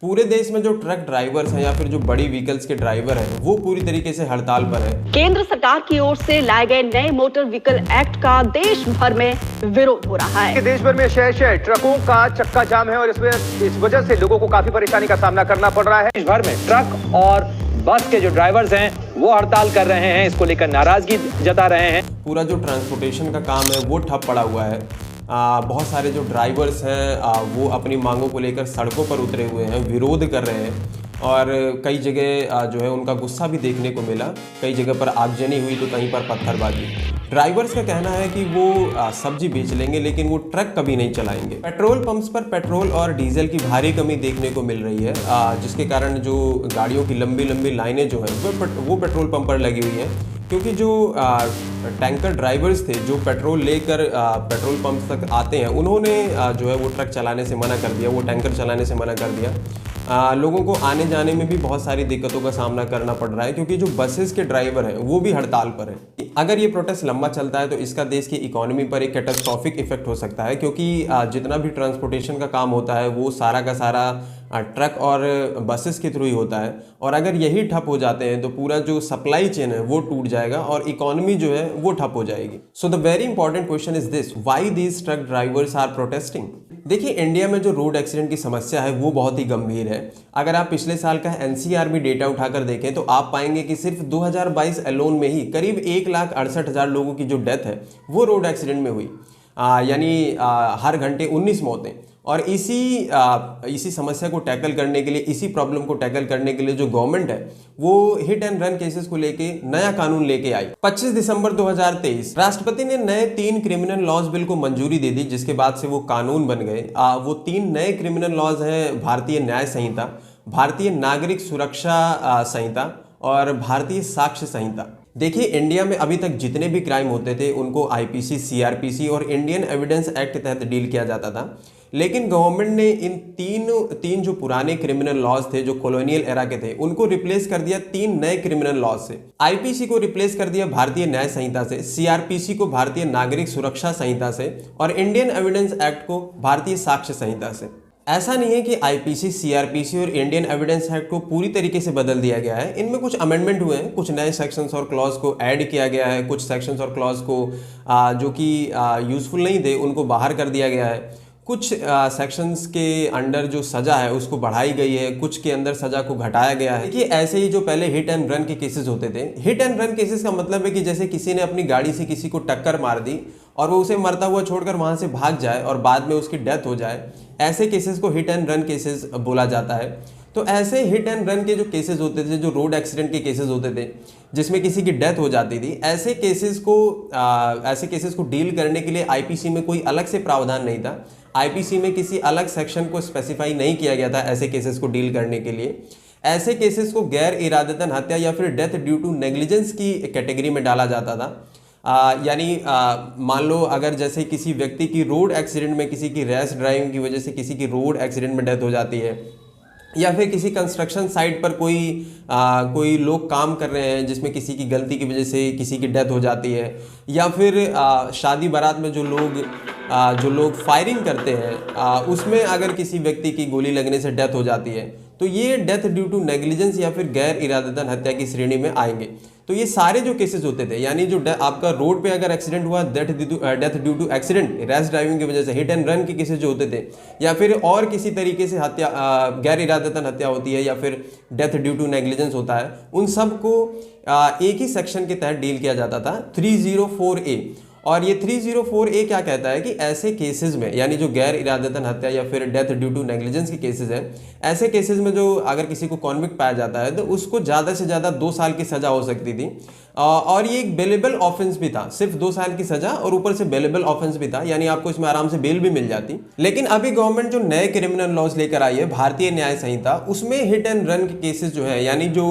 पूरे देश में जो ट्रक ड्राइवर्स हैं या फिर जो बड़ी व्हीकल्स के ड्राइवर हैं वो पूरी तरीके से हड़ताल पर हैं। केंद्र सरकार की ओर से लाए गए नए मोटर व्हीकल एक्ट का देश भर में विरोध हो रहा है। देश भर में शहर शहर ट्रकों का चक्का जाम है और इस वजह से लोगों को काफी परेशानी का सामना करना पड़ रहा है। देश भर में ट्रक और बस के जो ड्राइवर्स हैं वो हड़ताल कर रहे हैं, इसको लेकर नाराजगी जता रहे हैं। पूरा जो ट्रांसपोर्टेशन का काम है वो ठप पड़ा हुआ है। बहुत सारे जो ड्राइवर्स हैं वो अपनी मांगों को लेकर सड़कों पर उतरे हुए हैं, विरोध कर रहे हैं और कई जगह जो है उनका गुस्सा भी देखने को मिला। कई जगह पर आगजनी हुई तो कहीं पर पत्थरबाजी। ड्राइवर्स का कहना है कि वो सब्जी बेच लेंगे लेकिन वो ट्रक कभी नहीं चलाएंगे। पेट्रोल पंप्स पर पेट्रोल और डीजल की भारी कमी देखने को मिल रही है, जिसके कारण जो गाड़ियों की लंबी लंबी लाइनें जो हैं वो पेट्रोल पंप पर लगी हुई हैं, क्योंकि जो टैंकर ड्राइवर्स थे जो पेट्रोल लेकर पेट्रोल पंप तक आते हैं उन्होंने जो है वो ट्रक चलाने से मना कर दिया, वो टैंकर चलाने से मना कर दिया। लोगों को आने जाने में भी बहुत सारी दिक्कतों का सामना करना पड़ रहा है, क्योंकि जो बसेस के ड्राइवर हैं वो भी हड़ताल पर हैं। अगर ये प्रोटेस्ट लंबा चलता है तो इसका देश की इकोनॉमी पर एक कैटास्ट्रॉफिक इफेक्ट हो सकता है, क्योंकि जितना भी ट्रांसपोर्टेशन का काम होता है वो सारा का सारा ट्रक और बसेस के थ्रू ही होता है, और अगर यही ठप हो जाते हैं तो पूरा जो सप्लाई चेन है वो टूट जाएगा और इकोनॉमी जो है वो ठप हो जाएगी। So the very important question is this, why these truck drivers are protesting. देखिए, इंडिया में जो रोड एक्सीडेंट की समस्या है वो बहुत ही गंभीर है। अगर आप पिछले साल का एनसीआरबी डेटा उठाकर देखें तो आप पाएंगे कि सिर्फ 2022 एलोन में ही करीब 1,68,000 लोगों की जो डेथ है वो रोड एक्सीडेंट में हुई, यानी हर घंटे 19 मौतें। और इसी समस्या को टैकल करने के लिए, इसी प्रॉब्लम को टैकल करने के लिए जो गवर्नमेंट है वो हिट एंड रन केसेस को लेके नया कानून लेके आई। 25 दिसंबर 2023 राष्ट्रपति ने नए 3 क्रिमिनल लॉज बिल को मंजूरी दे दी, जिसके बाद से वो कानून बन गए। वो 3 नए क्रिमिनल लॉज हैं भारतीय न्याय संहिता, भारतीय नागरिक सुरक्षा संहिता और भारतीय साक्ष्य संहिता। देखिए, इंडिया में अभी तक जितने भी क्राइम होते थे उनको आईपीसी, सीआरपीसी और इंडियन एविडेंस एक्ट के तहत डील किया जाता था, लेकिन गवर्नमेंट ने इन तीन जो पुराने क्रिमिनल लॉज थे जो कॉलोनियल एरा के थे उनको रिप्लेस कर दिया 3 नए क्रिमिनल लॉज से। आईपीसी को रिप्लेस कर दिया भारतीय न्याय संहिता से, सीआरपीसी को भारतीय नागरिक सुरक्षा संहिता से और इंडियन एविडेंस एक्ट को भारतीय साक्ष्य संहिता से। ऐसा नहीं है कि आईपीसी, सीआरपीसी और इंडियन एविडेंस एक्ट को पूरी तरीके से बदल दिया गया है। इनमें कुछ अमेंडमेंट हुए हैं, कुछ नए सेक्शंस और क्लॉज को ऐड किया गया है, कुछ सेक्शंस और क्लॉज को जो कि यूजफुल नहीं थे उनको बाहर कर दिया गया है। कुछ सेक्शंस के अंडर जो सज़ा है उसको बढ़ाई गई है, कुछ के अंदर सज़ा को घटाया गया है। देखिए, ऐसे ही जो पहले हिट एंड रन के केसेस होते थे, हिट एंड रन केसेस का मतलब है कि जैसे किसी ने अपनी गाड़ी से किसी को टक्कर मार दी और वो उसे मरता हुआ छोड़कर वहाँ से भाग जाए और बाद में उसकी डेथ हो जाए, ऐसे केसेस को हिट एंड रन केसेस बोला जाता है। तो ऐसे हिट एंड रन के जो केसेस होते थे, जो रोड एक्सीडेंट के केसेस होते थे जिसमें किसी की डेथ हो जाती थी, ऐसे केसेस को डील करने के लिए आईपीसी में कोई अलग से प्रावधान नहीं था। आईपीसी में किसी अलग सेक्शन को स्पेसिफाई नहीं किया गया था ऐसे केसेस को डील करने के लिए। ऐसे केसेस को गैर इरादतन हत्या या फिर डेथ ड्यू टू नेग्लिजेंस की कैटेगरी में डाला जाता था। यानी मान लो अगर जैसे किसी व्यक्ति की रोड एक्सीडेंट में, किसी की रैश ड्राइविंग की वजह से किसी की रोड एक्सीडेंट में डेथ हो जाती है, या फिर किसी कंस्ट्रक्शन साइट पर कोई लोग काम कर रहे हैं जिसमें किसी की गलती की वजह से किसी की डेथ हो जाती है, या फिर शादी बारात में जो लोग फायरिंग करते हैं उसमें अगर किसी व्यक्ति की गोली लगने से डेथ हो जाती है, तो ये डेथ ड्यू टू नेग्लिजेंस या फिर गैर इरादतन हत्या की श्रेणी में आएंगे। तो ये सारे जो केसेस होते थे, यानी जो आपका रोड पे अगर एक्सीडेंट हुआ, death due to accident, rash driving की वजह से, हिट एंड रन के केसेस जो होते थे, या फिर और किसी तरीके से हत्या, गैर इरादतन हत्या होती है या फिर डेथ ड्यू टू नेग्लिजेंस होता है, उन सब को एक ही सेक्शन के तहत डील किया जाता था, 304A। और ये 304A क्या कहता है कि ऐसे केसेस में, यानी जो गैर इरादतन हत्या या फिर डेथ ड्यू टू नेग्लिजेंस के केसेस हैं, ऐसे केसेस में जो अगर किसी को कॉन्विक्ट पाया जाता है तो उसको ज़्यादा से ज़्यादा 2 साल की सज़ा हो सकती थी। और ये एक बेलेबल ऑफेंस भी था, सिर्फ 2 साल की सज़ा और ऊपर से बेलेबल ऑफेंस भी था, यानी आपको इसमें आराम से बेल भी मिल जाती। लेकिन अभी गवर्नमेंट जो नए क्रिमिनल लॉज लेकर आई है, भारतीय न्याय संहिता, उसमें हिट एंड रन के केसेस जो है, यानी जो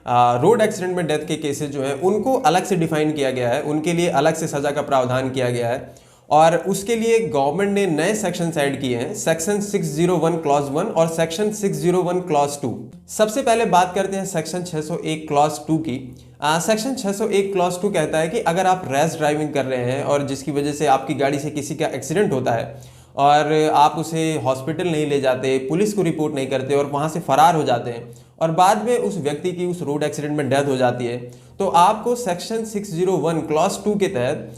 रोड एक्सीडेंट में डेथ के केसेस जो हैं उनको अलग से डिफाइन किया गया है, उनके लिए अलग से सज़ा का प्रावधान किया गया है। और उसके लिए गवर्नमेंट ने नए सेक्शन ऐड किए हैं, सेक्शन 601 क्लॉज 1 और सेक्शन 601 क्लॉज 2। सबसे पहले बात करते हैं सेक्शन 601 क्लॉज 2 की। सेक्शन 601 क्लॉज 2 कहता है कि अगर आप रैश ड्राइविंग कर रहे हैं और जिसकी वजह से आपकी गाड़ी से किसी का एक्सीडेंट होता है और आप उसे हॉस्पिटल नहीं ले जाते, पुलिस को रिपोर्ट नहीं करते और वहाँ से फरार हो जाते हैं और बाद में उस व्यक्ति की उस रोड एक्सीडेंट में डेथ हो जाती है, तो आपको सेक्शन 601 क्लॉज 2 के तहत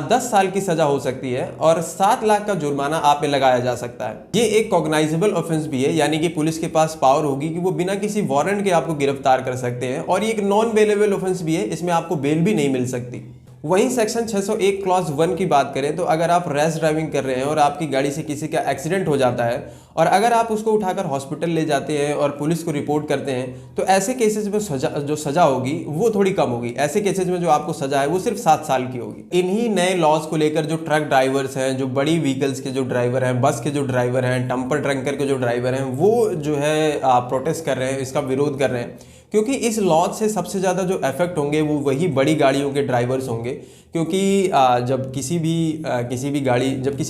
10 साल की सजा हो सकती है और 7 लाख का जुर्माना आप पे लगाया जा सकता है। ये एक कॉग्नाइजेबल ऑफेंस भी है, यानी कि पुलिस के पास पावर होगी कि वो बिना किसी वारंट के आपको गिरफ्तार कर सकते हैं, और ये एक नॉन बेलेबल ऑफेंस भी है, इसमें आपको बेल भी नहीं मिल सकती। वहीं सेक्शन 601 क्लॉज 1 की बात करें तो अगर आप रैश ड्राइविंग कर रहे हैं और आपकी गाड़ी से किसी का एक्सीडेंट हो जाता है और अगर आप उसको उठाकर हॉस्पिटल ले जाते हैं और पुलिस को रिपोर्ट करते हैं, तो ऐसे केसेस में जो सजा होगी वो थोड़ी कम होगी। ऐसे केसेस में जो आपको सजा है वो सिर्फ 7 साल की होगी। इन्हीं नए लॉज को लेकर जो ट्रक ड्राइवर्स हैं, जो बड़ी व्हीकल्स के जो ड्राइवर हैं, बस के जो ड्राइवर हैं, टम्पर ट्रंकर के जो ड्राइवर हैं, वो जो है प्रोटेस्ट कर रहे हैं, इसका विरोध कर रहे हैं, क्योंकि इस लॉज से सबसे ज़्यादा जो इफेक्ट होंगे वो वही बड़ी गाड़ियों के ड्राइवर्स होंगे। क्योंकि जब किसी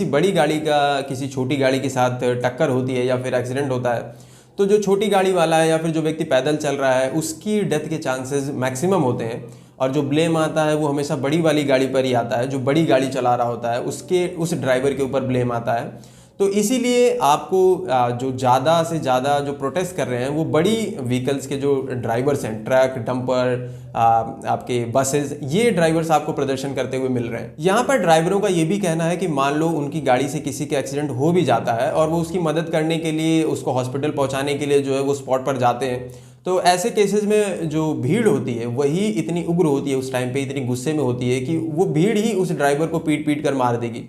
बड़ी गाड़ी का किसी छोटी गाड़ी के साथ टक्कर होती है या फिर एक्सीडेंट होता है, तो जो छोटी गाड़ी वाला है या फिर जो व्यक्ति पैदल चल रहा है उसकी डेथ के चांसेस मैक्सिमम होते हैं, और जो ब्लेम आता है वो हमेशा बड़ी वाली गाड़ी पर ही आता है। जो बड़ी गाड़ी चला रहा होता है उस ड्राइवर के ऊपर ब्लेम आता है। तो इसीलिए आपको जो ज़्यादा से ज़्यादा जो प्रोटेस्ट कर रहे हैं वो बड़ी व्हीकल्स के जो ड्राइवर्स हैं, ट्रक, डंपर, आपके बसेस, ये ड्राइवर्स आपको प्रदर्शन करते हुए मिल रहे हैं। यहाँ पर ड्राइवरों का ये भी कहना है कि मान लो उनकी गाड़ी से किसी का एक्सीडेंट हो भी जाता है और वो उसकी मदद करने के लिए, उसको हॉस्पिटल पहुँचाने के लिए जो है वो स्पॉट पर जाते हैं, तो ऐसे केसेस में जो भीड़ होती है वही इतनी उग्र होती है, उस टाइम पे इतनी गुस्से में होती है कि वो भीड़ ही उस ड्राइवर को पीट पीट कर मार देगी।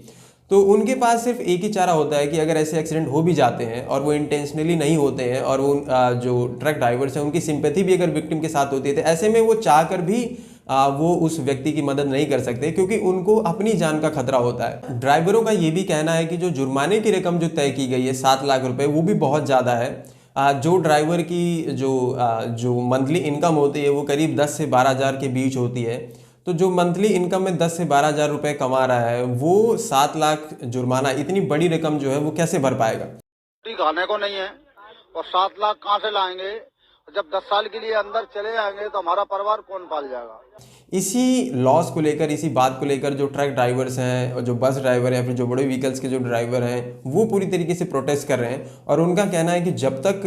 तो उनके पास सिर्फ एक ही चारा होता है कि अगर ऐसे एक्सीडेंट हो भी जाते हैं और वो इंटेंशनली नहीं होते हैं और वो जो ट्रक ड्राइवर्स हैं उनकी सिंपैथी भी अगर विक्टिम के साथ होती है, तो ऐसे में वो चाह कर भी वो उस व्यक्ति की मदद नहीं कर सकते, क्योंकि उनको अपनी जान का खतरा होता है। ड्राइवरों का ये भी कहना है कि जो जुर्माने की रकम जो तय की गई है 7 लाख रुपए, वो भी बहुत ज़्यादा है। जो ड्राइवर की जो मंथली इनकम होती है वो करीब 10 से 12 हज़ार के बीच होती है, तो जो मंथली इनकम में 10 से 12 हज़ार रुपये कमा रहा है वो 7 लाख जुर्माना, इतनी बड़ी रकम जो है वो कैसे भर पाएगा? खाने को नहीं है और 7 लाख कहाँ से लाएंगे? जब 10 साल के लिए अंदर चले जाएंगे तो हमारा परिवार कौन पाल जाएगा? इसी लॉस को लेकर, इसी बात को लेकर जो ट्रक ड्राइवर्स हैं और जो बस ड्राइवर हैं, फिर जो बड़े व्हीकल्स के जो ड्राइवर हैं, वो पूरी तरीके से प्रोटेस्ट कर रहे हैं। और उनका कहना है कि जब तक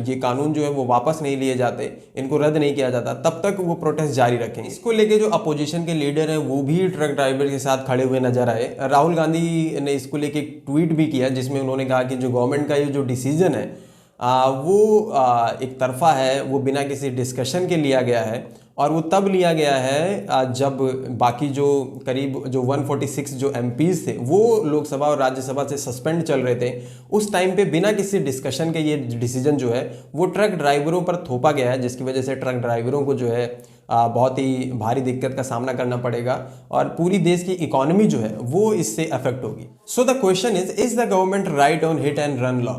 ये कानून जो है वो वापस नहीं लिए जाते, इनको रद्द नहीं किया जाता, तब तक वो प्रोटेस्ट जारी रखेंगे। इसको लेकर जो अपोजिशन के लीडर हैं वो भी ट्रक ड्राइवर के साथ खड़े हुए नजर आए। राहुल गांधी ने इसको लेकर एक ट्वीट भी किया जिसमें उन्होंने कहा कि जो गवर्नमेंट का ये जो डिसीजन है वो एक तरफा है, वो बिना किसी डिस्कशन के लिया गया है, और वो तब लिया गया है जब बाकी जो करीब जो 146 जो एमपीज़ थे वो लोकसभा और राज्यसभा से सस्पेंड चल रहे थे। उस टाइम पे बिना किसी डिस्कशन के ये डिसीजन जो है वो ट्रक ड्राइवरों पर थोपा गया है, जिसकी वजह से ट्रक ड्राइवरों को जो है बहुत ही भारी दिक्कत का सामना करना पड़ेगा और पूरी देश की इकोनॉमी जो है वो इससे अफेक्ट होगी। So the question is the government right on hit and run law?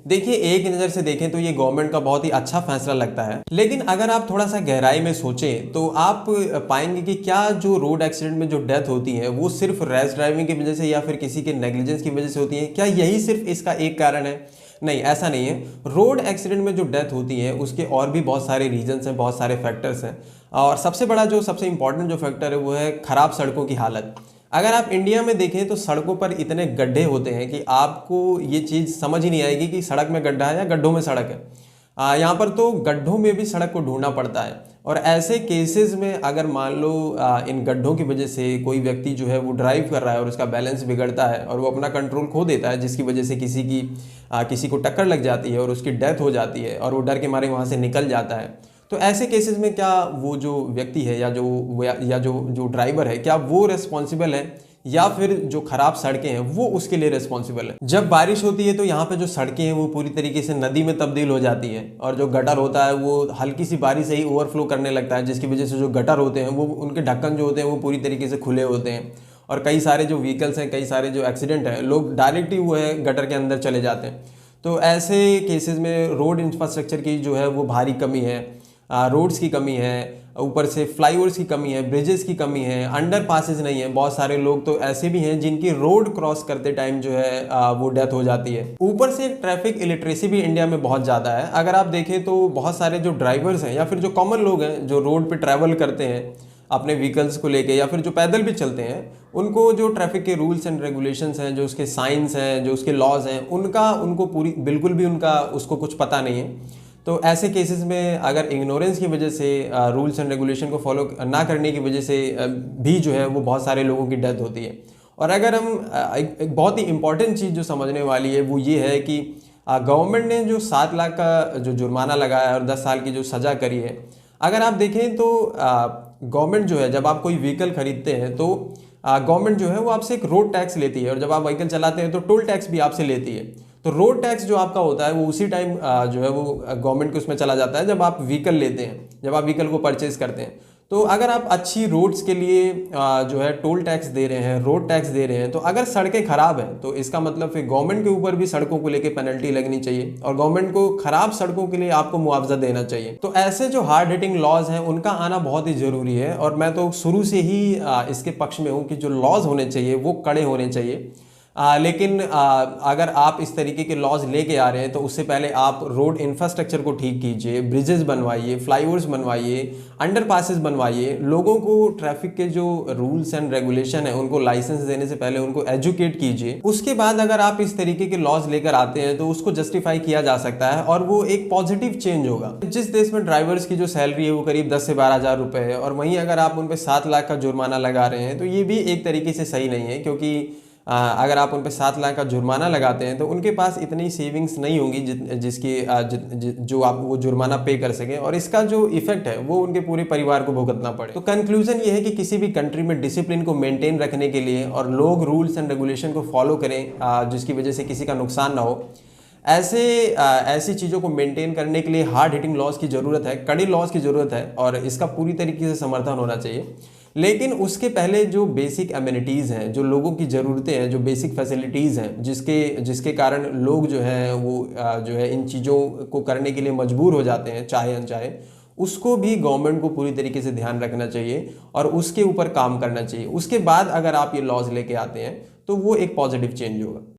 देखिए, एक नज़र से देखें तो ये गवर्नमेंट का बहुत ही अच्छा फैसला लगता है, लेकिन अगर आप थोड़ा सा गहराई में सोचें तो आप पाएंगे कि क्या जो रोड एक्सीडेंट में जो डेथ होती है वो सिर्फ रैश ड्राइविंग की वजह से या फिर किसी के नेग्लिजेंस की वजह से होती है? क्या यही सिर्फ इसका एक कारण है? नहीं, ऐसा नहीं है। रोड एक्सीडेंट में जो डेथ होती है उसके और भी बहुत सारे रीजंस हैं, बहुत सारे फैक्टर्स हैं, और सबसे इंपॉर्टेंट जो फैक्टर है वो है ख़राब सड़कों की हालत। अगर आप इंडिया में देखें तो सड़कों पर इतने गड्ढे होते हैं कि आपको ये चीज़ समझ ही नहीं आएगी कि सड़क में गड्ढा है या गड्ढों में सड़क है। यहाँ पर तो गड्ढों में भी सड़क को ढूंढना पड़ता है, और ऐसे केसेस में अगर मान लो इन गड्ढों की वजह से कोई व्यक्ति जो है वो ड्राइव कर रहा है और उसका बैलेंस बिगड़ता है और वो अपना कंट्रोल खो देता है, जिसकी वजह से किसी को टक्कर लग जाती है और उसकी डेथ हो जाती है और वो डर के मारे वहाँ से निकल जाता है, तो ऐसे केसेस में क्या वो जो व्यक्ति है या जो ड्राइवर है, क्या वो रिस्पॉन्सिबल है या फिर जो खराब सड़कें हैं वो उसके लिए रिस्पॉन्सिबल है? जब बारिश होती है तो यहाँ पे जो सड़कें हैं वो पूरी तरीके से नदी में तब्दील हो जाती है, और जो गटर होता है वो हल्की सी बारिश से ही ओवरफ्लो करने लगता है, जिसकी वजह से जो गटर होते हैं वो उनके ढक्कन जो होते हैं वो पूरी तरीके से खुले होते हैं, और कई सारे जो व्हीकल्स हैं, कई सारे जो एक्सीडेंट हैं, लोग डायरेक्ट ही वो है गटर के अंदर चले जाते हैं। तो ऐसे केसेस में रोड इंफ्रास्ट्रक्चर की जो है वो भारी कमी है, रोड्स की कमी है, ऊपर से फ्लाईओवर्स की कमी है, ब्रिजेस की कमी है, अंडर पासेज नहीं है। बहुत सारे लोग तो ऐसे भी हैं जिनकी रोड क्रॉस करते टाइम जो है वो डेथ हो जाती है। ऊपर से ट्रैफिक इलिटरेसी भी इंडिया में बहुत ज़्यादा है। अगर आप देखें तो बहुत सारे जो ड्राइवर्स हैं या फिर जो कॉमन लोग हैं जो रोड पे ट्रैवल करते हैं, अपने व्हीकल्स को लेके, या फिर जो पैदल भी चलते हैं, उनको जो ट्रैफिक के रूल्स एंड रेगुलेशंस हैं, जो उसके साइंस हैं, जो उसके लॉज हैं, उनको पूरी बिल्कुल भी उसको कुछ पता नहीं है। तो ऐसे केसेस में अगर इग्नोरेंस की वजह से, रूल्स एंड रेगुलेशन को फॉलो ना करने की वजह से भी जो है वो बहुत सारे लोगों की डेथ होती है। और अगर हम एक बहुत ही इंपॉर्टेंट चीज़ जो समझने वाली है वो ये है कि गवर्नमेंट ने जो 7 लाख का जो जुर्माना लगाया और 10 साल की जो सज़ा करी है, अगर आप देखें तो गवर्नमेंट जो है, जब आप कोई व्हीकल खरीदते हैं तो गवर्नमेंट जो है वो आपसे एक रोड टैक्स लेती है, और जब आप व्हीकल चलाते हैं तो टोल टैक्स भी आपसे लेती है। तो रोड टैक्स जो आपका होता है वो उसी टाइम जो है वो गवर्नमेंट के उसमें चला जाता है जब आप व्हीकल लेते हैं, जब आप व्हीकल को परचेज करते हैं। तो अगर आप अच्छी रोड्स के लिए जो है टोल टैक्स दे रहे हैं, रोड टैक्स दे रहे हैं, तो अगर सड़कें खराब हैं तो इसका मतलब फिर गवर्नमेंट के ऊपर भी सड़कों को लेके पेनल्टी लगनी चाहिए, और गवर्नमेंट को खराब सड़कों के लिए आपको मुआवजा देना चाहिए। तो ऐसे जो हार्ड हिटिंग लॉज हैं उनका आना बहुत ही ज़रूरी है, और मैं तो शुरू से ही इसके पक्ष में हूँ कि जो लॉज होने चाहिए वो कड़े होने चाहिए। लेकिन अगर आप इस तरीके के लॉज लेके आ रहे हैं तो उससे पहले आप रोड इंफ्रास्ट्रक्चर को ठीक कीजिए, ब्रिजेस बनवाइए, फ्लाईओवर्स बनवाइए, अंडरपासेस बनवाइए, लोगों को ट्रैफिक के जो रूल्स एंड रेगुलेशन है उनको लाइसेंस देने से पहले उनको एजुकेट कीजिए। उसके बाद अगर आप इस तरीके के लॉज लेकर आते हैं तो उसको जस्टिफाई किया जा सकता है और वो एक पॉजिटिव चेंज होगा। जिस देश में ड्राइवर्स की जो सैलरी है वो करीब 10 से 12 हज़ार रुपये है, और वहीं अगर आप उन पर 7 लाख का जुर्माना लगा रहे हैं तो ये भी एक तरीके से सही नहीं है, क्योंकि अगर आप उन पर 7 लाख का जुर्माना लगाते हैं तो उनके पास इतनी सेविंग्स नहीं होंगी जो आप वो जुर्माना पे कर सकें, और इसका जो इफेक्ट है वो उनके पूरे परिवार को भुगतना पड़े। तो कंक्लूजन ये है कि किसी भी कंट्री में डिसिप्लिन को मेंटेन रखने के लिए और लोग रूल्स एंड रेगुलेशन को फॉलो करें जिसकी वजह से किसी का नुकसान ना हो, ऐसी चीज़ों को मेंटेन करने के लिए हार्ड हिटिंग लॉज की ज़रूरत है, कड़े लॉज की ज़रूरत है, और इसका पूरी तरीके से समर्थन होना चाहिए। लेकिन उसके पहले जो बेसिक एमिनिटीज़ हैं, जो लोगों की ज़रूरतें हैं, जो बेसिक फैसिलिटीज़ हैं, जिसके कारण लोग जो हैं वो जो है इन चीज़ों को करने के लिए मजबूर हो जाते हैं चाहे अनचाहे, उसको भी गवर्नमेंट को पूरी तरीके से ध्यान रखना चाहिए और उसके ऊपर काम करना चाहिए। उसके बाद अगर आप ये लॉज लेके आते हैं तो वो एक पॉजिटिव चेंज होगा।